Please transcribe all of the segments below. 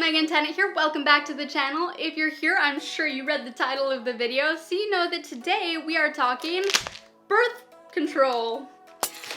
Megan Tennant here. Welcome back to the channel. If you're here, I'm sure you read the title of the video, so you know that today we are talking birth control.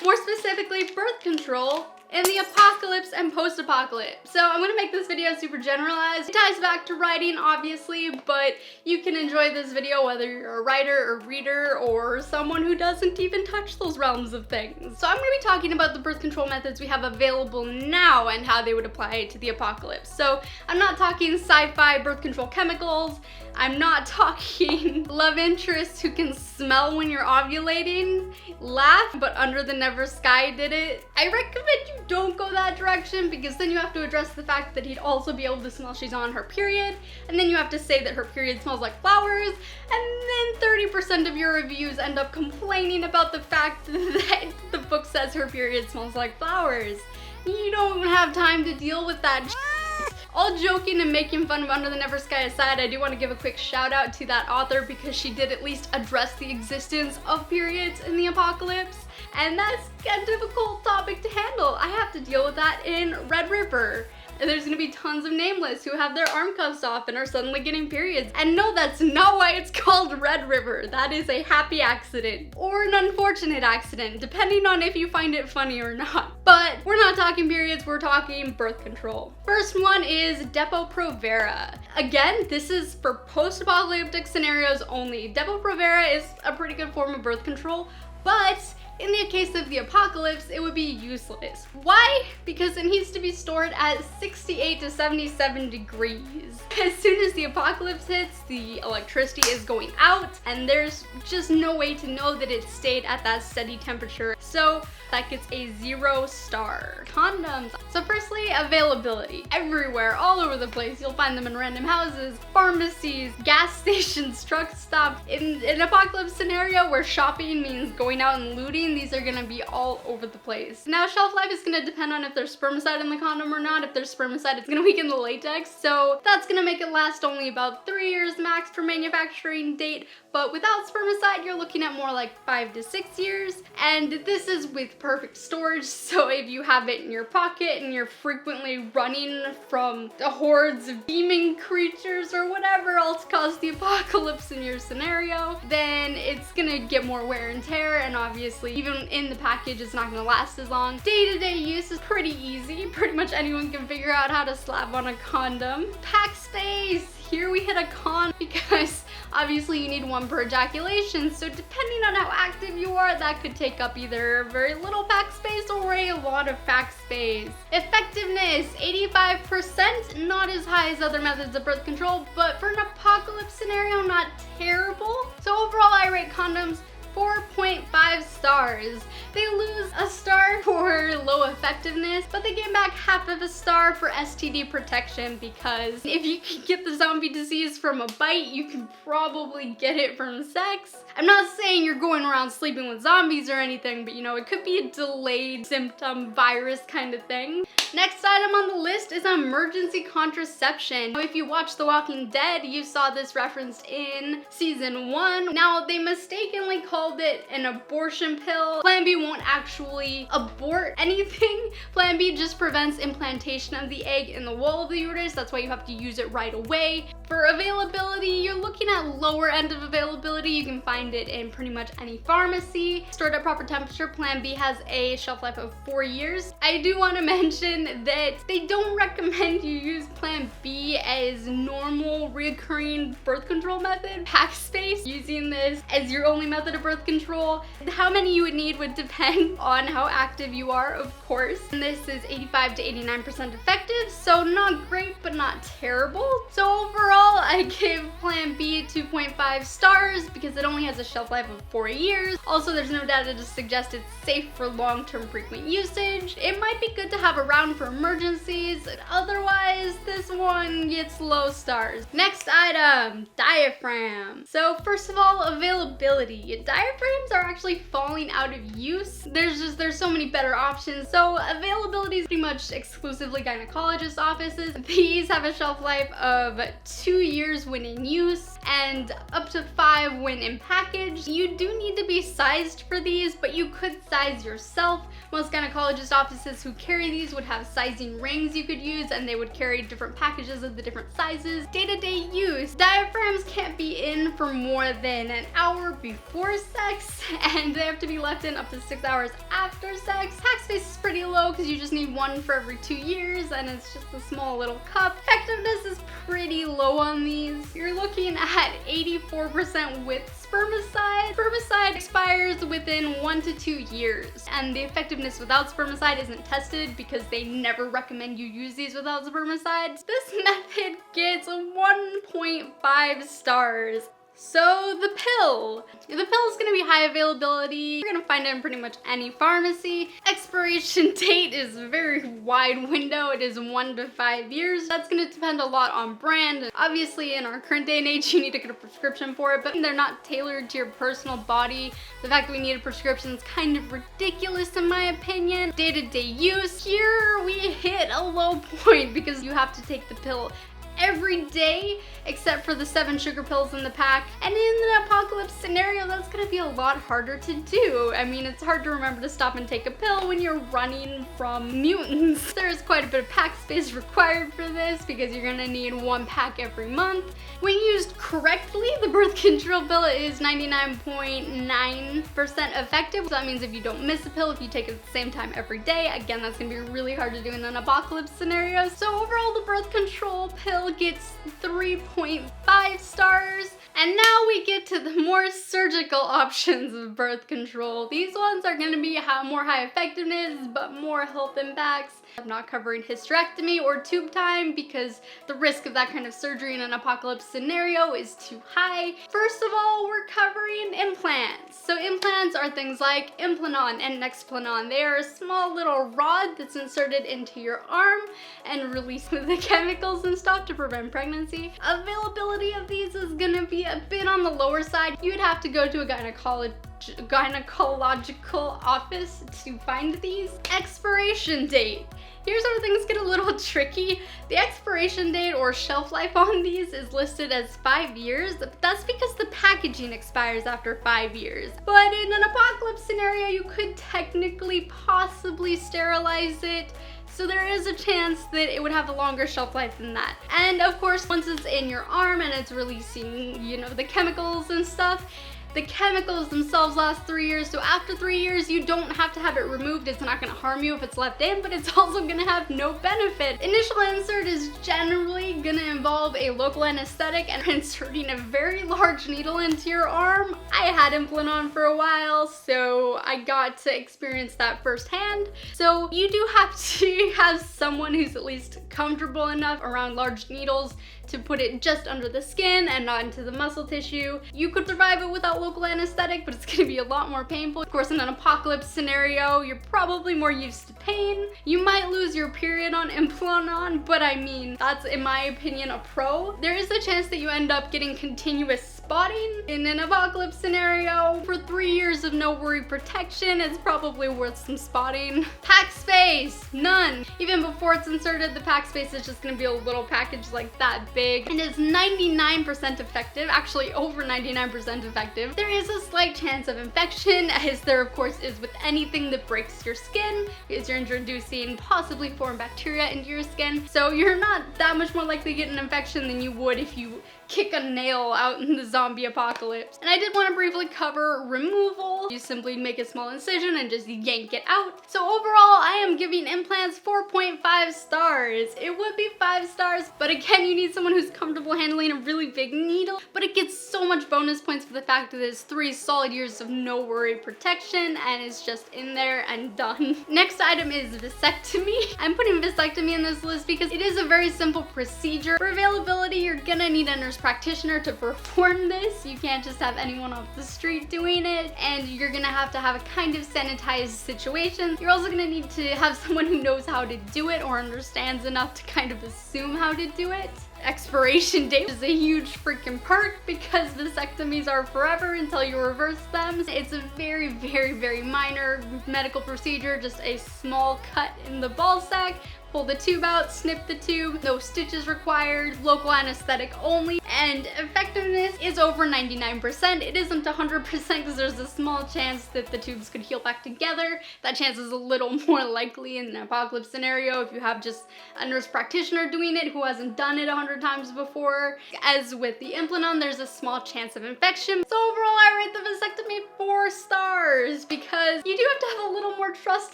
More specifically, birth control in the apocalypse and post-apocalypse. So I'm gonna make this video super generalized. It ties back to writing, obviously, but you can enjoy this video whether you're a writer or reader or someone who doesn't even touch those realms of things. So I'm gonna be talking about the birth control methods we have available now and how they would apply to the apocalypse. So I'm not talking sci-fi birth control chemicals. I'm not talking love interests who can smell when you're ovulating, laugh, but under the never sky did it. I recommend you don't go that direction because then you have to address the fact that he'd also be able to smell she's on her period, and then you have to say that her period smells like flowers, and then 30% of your reviews end up complaining about the fact that the book says her period smells like flowers. You don't have time to deal with that shit. All joking and making fun of Under the Never Sky aside, I do want to give a quick shout out to that author because she did at least address the existence of periods in the apocalypse, and that's a difficult topic to handle. I have to deal with that in Red River. And there's gonna be tons of nameless who have their arm cuffs off and are suddenly getting periods. And no, that's not why it's called Red River. That is a happy accident or an unfortunate accident, depending on if you find it funny or not. But we're not talking periods, we're talking birth control. First one is Depo-Provera. Again, this is for post-apocalyptic scenarios only. Depo-Provera is a pretty good form of birth control, but in the case of the apocalypse, it would be useless. Why? Because it needs to be stored at 68 to 77 degrees. As soon as the apocalypse hits, the electricity is going out, and there's just no way to know that it stayed at that steady temperature. So that gets a 0 star. Condoms. So firstly, availability. Everywhere, all over the place. You'll find them in random houses, pharmacies, gas stations, truck stops. In an apocalypse scenario where shopping means going out and looting, these are gonna be all over the place. Now, shelf life is gonna depend on if there's spermicide in the condom or not. If there's spermicide, it's gonna weaken the latex, so that's gonna make it last only about 3 years max for manufacturing date. But without spermicide, you're looking at more like 5 to 6 years. And this is with perfect storage, so if you have it in your pocket and you're frequently running from the hordes of demon creatures or whatever else caused the apocalypse in your scenario, then it's gonna get more wear and tear, and obviously even in the package it's not gonna last as long. Day-to-day use is pretty easy. Pretty much anyone can figure out how to slap on a condom. Pack space! Here we hit a con because obviously you need one per ejaculation, so depending on how active you are, that could take up either very little pack space or a lot of pack space. Effectiveness, 85%, not as high as other methods of birth control, but for an apocalypse scenario, not terrible. So overall, I rate condoms 4.5 stars. They lose a star for low effectiveness, but they gain back half of a star for STD protection because if you can get the zombie disease from a bite, you can probably get it from sex. I'm not saying you're going around sleeping with zombies or anything, but you know, it could be a delayed symptom virus kind of thing. Next item on the list is emergency contraception. Now, if you watched The Walking Dead, you saw this referenced in season 1. Now, they mistakenly called it an abortion pill. Plan B won't actually abort anything. Plan B just prevents implantation of the egg in the wall of the uterus. That's why you have to use it right away. For availability, you're looking at lower end of availability. You can find it in pretty much any pharmacy. Stored at proper temperature, Plan B has a shelf life of 4 years. I do want to mention that they don't recommend you use Plan B as normal recurring birth control method. Pack space, using this as your only method of birth control. How many you would need would depend on how active you are, of course. And this is 85 to 89% effective, so not great, but not terrible. So overall, I give Plan B 2.5 stars because it only has a shelf life of 4 years. Also, there's no data to suggest it's safe for long-term frequent usage. It might be good to have around for emergencies. Otherwise, this one gets low stars. Next item, diaphragm. So first of all, availability. Diaphragms are actually falling out of use. There's so many better options. So availability is pretty much exclusively gynecologist offices. These have a shelf life of 2 years when in use, and and up to 5 when in package. You do need to be sized for these, but you could size yourself. Most gynecologist offices who carry these would have sizing rings you could use, and they would carry different packages of the different sizes. Day-to-day use. Diaphragms can't be in for more than an hour before sex, and they have to be left in up to 6 hours after sex. Pack space is pretty low because you just need one for every 2 years, and it's just a small little cup. Effectiveness is pretty low on these. You're looking at 84% with spermicide. Spermicide expires within 1 to 2 years, and the effectiveness without spermicide isn't tested because they never recommend you use these without spermicide. This method gets 1.5 stars. So the pill. The pill is going to be high availability. You're going to find it in pretty much any pharmacy. Expiration date is a very wide window. It is 1 to 5 years. That's going to depend a lot on brand. Obviously, in our current day and age, you need to get a prescription for it, but they're not tailored to your personal body. The fact that we need a prescription is kind of ridiculous in my opinion. Day-to-day use. Here we hit a low point because you have to take the pill every day except for the 7 sugar pills in the pack, and in an apocalypse scenario that's gonna be a lot harder to do. I mean, it's hard to remember to stop and take a pill when you're running from mutants. There's quite a bit of pack space required for this because you're gonna need 1 pack every month. When used correctly, the birth control pill is 99.9% effective. So that means if you don't miss a pill, if you take it at the same time every day, again, that's gonna be really hard to do in an apocalypse scenario. So overall, the birth control pill gets 3.5 stars. And now we get to the more surgical options of birth control. These ones are going to be more high effectiveness, but more health impacts. I'm not covering hysterectomy or tube time because the risk of that kind of surgery in an apocalypse scenario is too high. First of all, we're covering implants. So implants are things like Implanon and Nexplanon. They are a small little rod that's inserted into your arm and released with the chemicals and stuff to prevent pregnancy. Availability of these is gonna be a bit on the lower side. You would have to go to a gynecological office to find these. Expiration date. Here's where things get a little tricky. The expiration date or shelf life on these is listed as 5 years, but that's because the packaging expires after 5 years. But in an apocalypse scenario, you could technically possibly sterilize it. So there is a chance that it would have a longer shelf life than that. And of course, once it's in your arm and it's releasing, you know, the chemicals and stuff, the chemicals themselves last 3 years, so after 3 years, you don't have to have it removed. It's not gonna harm you if it's left in, but it's also gonna have no benefit. Initial insert is generally gonna involve a local anesthetic and inserting a very large needle into your arm. I had Implanon for a while, so I got to experience that firsthand. So you do have to have someone who's at least comfortable enough around large needles to put it just under the skin and not into the muscle tissue. You could survive it without local anesthetic, but it's gonna be a lot more painful. Of course, in an apocalypse scenario, you're probably more used to pain. You might lose your period on Implanon, but I mean, that's in my opinion a pro. There is a chance that you end up getting continuous spotting. In an apocalypse scenario, for 3 years of no worry protection, it's probably worth some spotting. Pack space, none. Even before it's inserted, the pack space is just gonna be a little package like that big. And it's 99% effective, actually over 99% effective. There is a slight chance of infection, as there of course is with anything that breaks your skin, because you're introducing possibly foreign bacteria into your skin. So you're not that much more likely to get an infection than you would if you kick a nail out in the zombie apocalypse. And I did want to briefly cover removal. You simply make a small incision and just yank it out. So overall, I am giving implants 4.5 stars. It would be 5 stars, but again, you need someone who's comfortable handling a really big needle, but it gets so much bonus points for the fact that it's 3 solid years of no worry protection and it's just in there and done. Next item is vasectomy. I'm putting vasectomy in this list because it is a very simple procedure. For availability, you're gonna need a nurse practitioner to perform this. You can't just have anyone off the street doing it, and you're gonna have to have a kind of sanitized situation. You're also gonna need to have someone who knows how to do it or understands enough to kind of assume how to do it. Expiration date is a huge freaking perk because vasectomies are forever until you reverse them. It's a very, very, very minor medical procedure, just a small cut in the ball sack. pull the tube out, snip the tube, no stitches required, local anesthetic only, and effectiveness is over 99%. It isn't 100% because there's a small chance that the tubes could heal back together. That chance is a little more likely in an apocalypse scenario if you have just a nurse practitioner doing it who hasn't done it 100 times before. As with the implant, there's a small chance of infection. So overall, I rate the vasectomy 4 stars because you do have to have a little more trust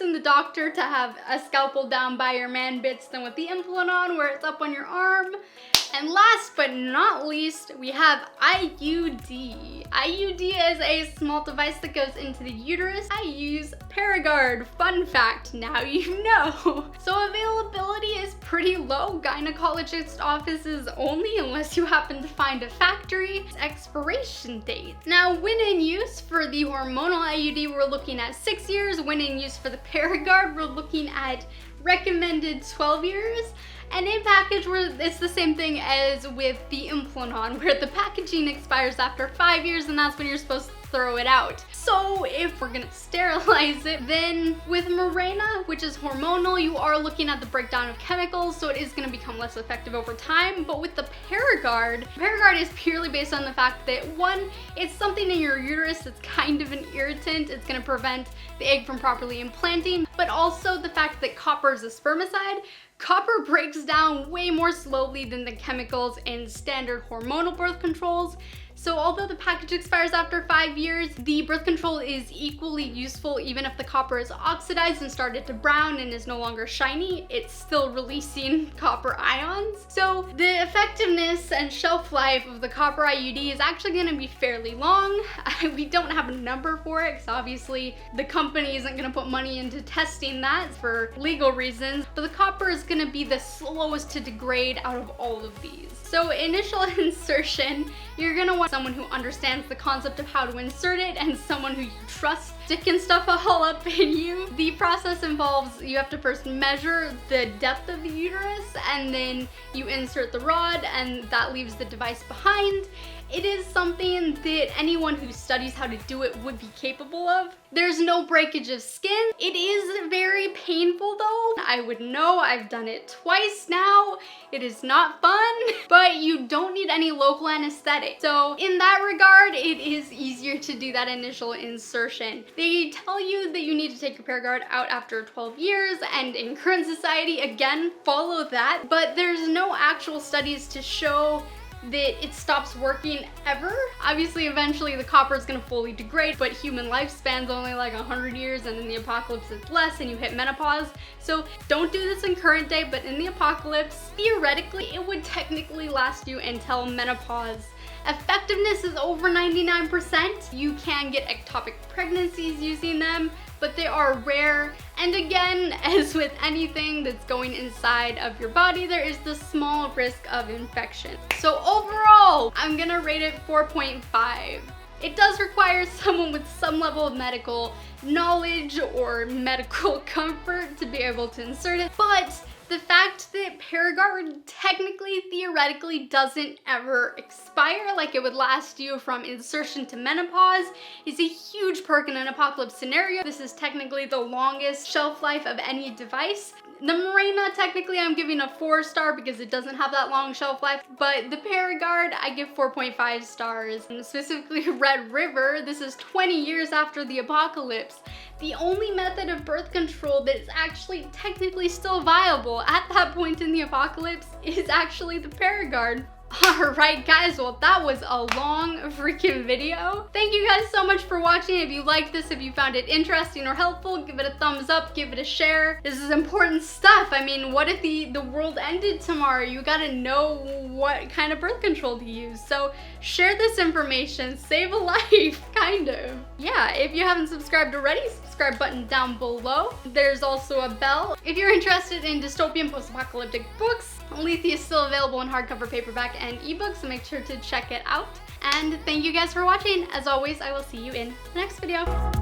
in the doctor to have a scalpel down by your man bits than with the implant where it's up on your arm. And last but not least, we have IUD. IUD is a small device that goes into the uterus. I use Paragard. Fun fact, now you know. So availability is pretty low. Gynecologist offices only unless you happen to find a factory. Expiration date. Now, when in use for the hormonal IUD, we're looking at 6 years. When in use for the Paragard, we're looking at recommended 12 years. And in package, it's the same thing as with the implant where the packaging expires after 5 years and that's when you're supposed to throw it out. So if we're gonna sterilize it, then with Mirena, which is hormonal, you are looking at the breakdown of chemicals, so it is gonna become less effective over time. But with the Paragard is purely based on the fact that one, it's something in your uterus that's kind of an irritant. It's gonna prevent the egg from properly implanting, but also the fact that copper is a spermicide. Copper breaks down way more slowly than the chemicals in standard hormonal birth controls. So although the package expires after 5 years, the birth control is equally useful even if the copper is oxidized and started to brown and is no longer shiny, it's still releasing copper ions. So the effectiveness and shelf life of the copper IUD is actually gonna be fairly long. We don't have a number for it because obviously the company isn't gonna put money into testing that for legal reasons, but the copper is gonna be the slowest to degrade out of all of these. So initial insertion, you're gonna want someone who understands the concept of how to insert it and someone who you trust sticking stuff all up in you. The process involves you have to first measure the depth of the uterus and then you insert the rod and that leaves the device behind. It is something that anyone who studies how to do it would be capable of. There's no breakage of skin. It is very painful though. I would know, I've done it twice now. It is not fun, but you don't need any local anesthetic. So in that regard, it is easier to do that initial insertion. They tell you that you need to take your Paragard out after 12 years, and in current society, again, follow that, but there's no actual studies to show that it stops working ever. Obviously, eventually the copper is gonna fully degrade, but human lifespan's only like 100 years, and in the apocalypse it's less, and you hit menopause. So don't do this in current day, but in the apocalypse, theoretically, it would technically last you until menopause. Effectiveness is over 99%. You can get ectopic pregnancies using them, but they are rare. And again, as with anything that's going inside of your body, there is the small risk of infection. So overall, I'm gonna rate it 4.5. It does require someone with some level of medical knowledge or medical comfort to be able to insert it, but the fact that Paragard technically, theoretically, doesn't ever expire, like it would last you from insertion to menopause, is a huge perk in an apocalypse scenario. This is technically the longest shelf life of any device. The Mirena, technically, I'm giving a 4 star because it doesn't have that long shelf life, but the Paragard, I give 4.5 stars. And specifically Red River, this is 20 years after the apocalypse. The only method of birth control that is actually technically still viable at that point in the apocalypse is actually the Paragard. Alright guys, well that was a long freaking video. Thank you guys so much for watching. If you liked this, if you found it interesting or helpful, give it a thumbs up, give it a share. This is important stuff. I mean, what if the world ended tomorrow? You gotta know what kind of birth control to use. So share this information, save a life, kind of. Yeah, if you haven't subscribed already, subscribe button down below. There's also a bell. If you're interested in dystopian post-apocalyptic books, Aletheia is still available in hardcover, paperback, and ebook, so make sure to check it out. And thank you guys for watching. As always, I will see you in the next video.